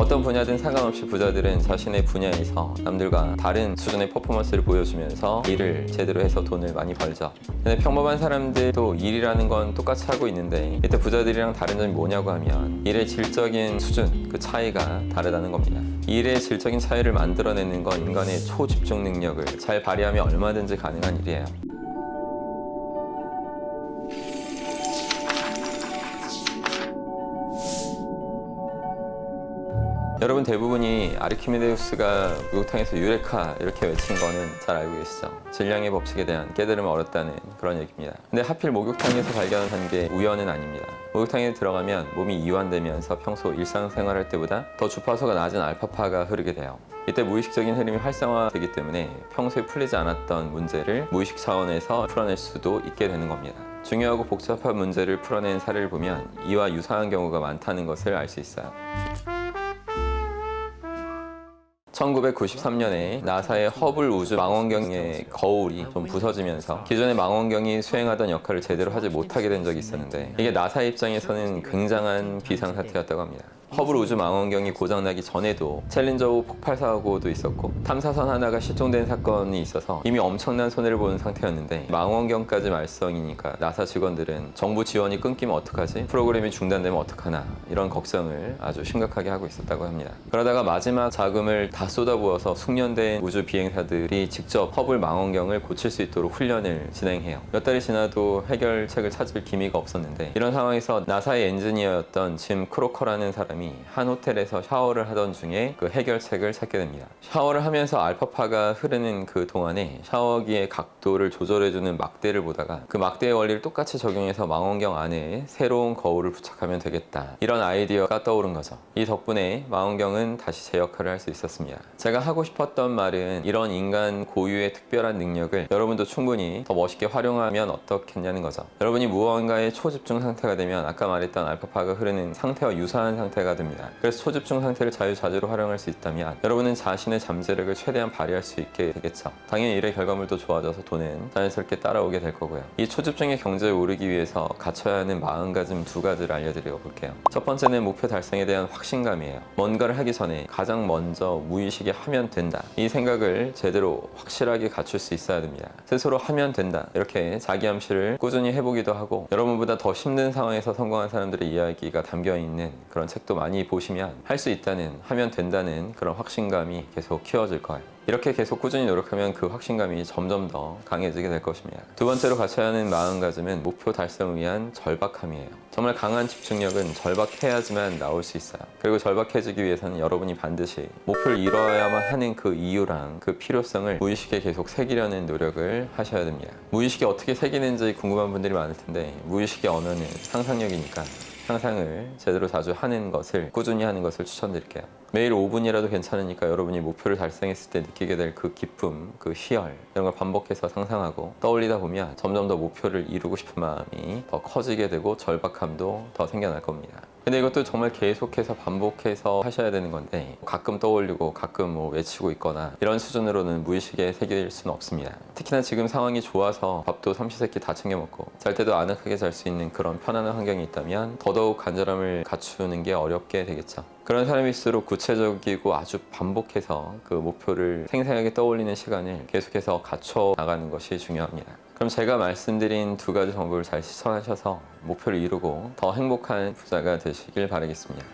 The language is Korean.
어떤 분야든 상관없이 부자들은 자신의 분야에서 남들과 다른 수준의 퍼포먼스를 보여주면서 일을 제대로 해서 돈을 많이 벌죠. 근데 평범한 사람들도 일이라는 건 똑같이 하고 있는데 이때 부자들이랑 다른 점이 뭐냐고 하면 일의 질적인 수준, 그 차이가 다르다는 겁니다. 일의 질적인 차이를 만들어내는 건 인간의 초집중 능력을 잘 발휘하면 얼마든지 가능한 일이에요. 여러분 대부분이 아르키메데우스가 목욕탕에서 유레카 이렇게 외친 거는 잘 알고 계시죠? 질량의 법칙에 대한 깨달음을 얻었다는 그런 얘기입니다. 근데 하필 목욕탕에서 발견한 게 우연은 아닙니다. 목욕탕에 들어가면 몸이 이완되면서 평소 일상생활할 때보다 더 주파수가 낮은 알파파가 흐르게 돼요. 이때 무의식적인 흐름이 활성화되기 때문에 평소에 풀리지 않았던 문제를 무의식 차원에서 풀어낼 수도 있게 되는 겁니다. 중요하고 복잡한 문제를 풀어낸 사례를 보면 이와 유사한 경우가 많다는 것을 알 수 있어요. 1993년에 나사의 허블 우주 망원경의 거울이 좀 부서지면서 기존의 망원경이 수행하던 역할을 제대로 하지 못하게 된 적이 있었는데 이게 나사 입장에서는 굉장한 비상사태였다고 합니다. 허블 우주 망원경이 고장나기 전에도 챌린저 5 폭발 사고도 있었고 탐사선 하나가 실종된 사건이 있어서 이미 엄청난 손해를 보는 상태였는데 망원경까지 말썽이니까 나사 직원들은 정부 지원이 끊기면 어떡하지? 프로그램이 중단되면 어떡하나? 이런 걱정을 아주 심각하게 하고 있었다고 합니다. 그러다가 마지막 자금을 다 쏟아부어서 숙련된 우주 비행사들이 직접 허블 망원경을 고칠 수 있도록 훈련을 진행해요. 몇 달이 지나도 해결책을 찾을 기미가 없었는데 이런 상황에서 나사의 엔지니어였던 짐 크로커라는 사람이 한 호텔에서 샤워를 하던 중에 그 해결책을 찾게 됩니다. 샤워를 하면서 알파파가 흐르는 그 동안에 샤워기의 각도를 조절해주는 막대를 보다가 그 막대의 원리를 똑같이 적용해서 망원경 안에 새로운 거울을 부착하면 되겠다. 이런 아이디어가 떠오른 거죠. 이 덕분에 망원경은 다시 제 역할을 할 수 있었습니다. 제가 하고 싶었던 말은 이런 인간 고유의 특별한 능력을 여러분도 충분히 더 멋있게 활용하면 어떻겠냐는 거죠. 여러분이 무언가에 초집중 상태가 되면 아까 말했던 알파파가 흐르는 상태와 유사한 상태가 됩니다. 그래서 초집중 상태를 자유자재로 활용할 수 있다면 여러분은 자신의 잠재력을 최대한 발휘할 수 있게 되겠죠. 당연히 일의 결과물도 좋아져서 돈은 자연스럽게 따라오게 될 거고요. 이 초집중의 경제에 오르기 위해서 갖춰야 하는 마음가짐 두 가지를 알려드려 볼게요. 첫 번째는 목표 달성에 대한 확신감이에요. 뭔가를 하기 전에 가장 먼저 무의식에 하면 된다. 이 생각을 제대로 확실하게 갖출 수 있어야 됩니다. 스스로 하면 된다. 이렇게 자기 암시를 꾸준히 해보기도 하고 여러분보다 더 힘든 상황에서 성공한 사람들의 이야기가 담겨있는 그런 책도 많이 보시면 할 수 있다는, 하면 된다는 그런 확신감이 계속 키워질 거예요. 이렇게 계속 꾸준히 노력하면 그 확신감이 점점 더 강해지게 될 것입니다. 두 번째로 갖춰야 하는 마음가짐은 목표 달성을 위한 절박함이에요. 정말 강한 집중력은 절박해야지만 나올 수 있어요. 그리고 절박해지기 위해서는 여러분이 반드시 목표를 이뤄야만 하는 그 이유랑 그 필요성을 무의식에 계속 새기려는 노력을 하셔야 됩니다. 무의식에 어떻게 새기는지 궁금한 분들이 많을 텐데 무의식의 언어는 상상력이니까 상상을 제대로 자주 하는 것을 꾸준히 하는 것을 추천드릴게요. 매일 5분이라도 괜찮으니까 여러분이 목표를 달성했을 때 느끼게 될 그 기쁨, 그 희열 이런 걸 반복해서 상상하고 떠올리다 보면 점점 더 목표를 이루고 싶은 마음이 더 커지게 되고 절박함도 더 생겨날 겁니다. 근데 이것도 정말 계속해서 반복해서 하셔야 되는 건데 가끔 떠올리고 가끔 뭐 외치고 있거나 이런 수준으로는 무의식에 새길 수는 없습니다. 특히나 지금 상황이 좋아서 밥도 삼시세끼 다 챙겨 먹고 잘 때도 아늑하게 잘 수 있는 그런 편안한 환경이 있다면 더더욱 간절함을 갖추는 게 어렵게 되겠죠. 그런 사람일수록 구체적이고 아주 반복해서 그 목표를 생생하게 떠올리는 시간을 계속해서 갖춰 나가는 것이 중요합니다. 그럼 제가 말씀드린 두 가지 정보를 잘 실천하셔서 목표를 이루고 더 행복한 부자가 되시길 바라겠습니다.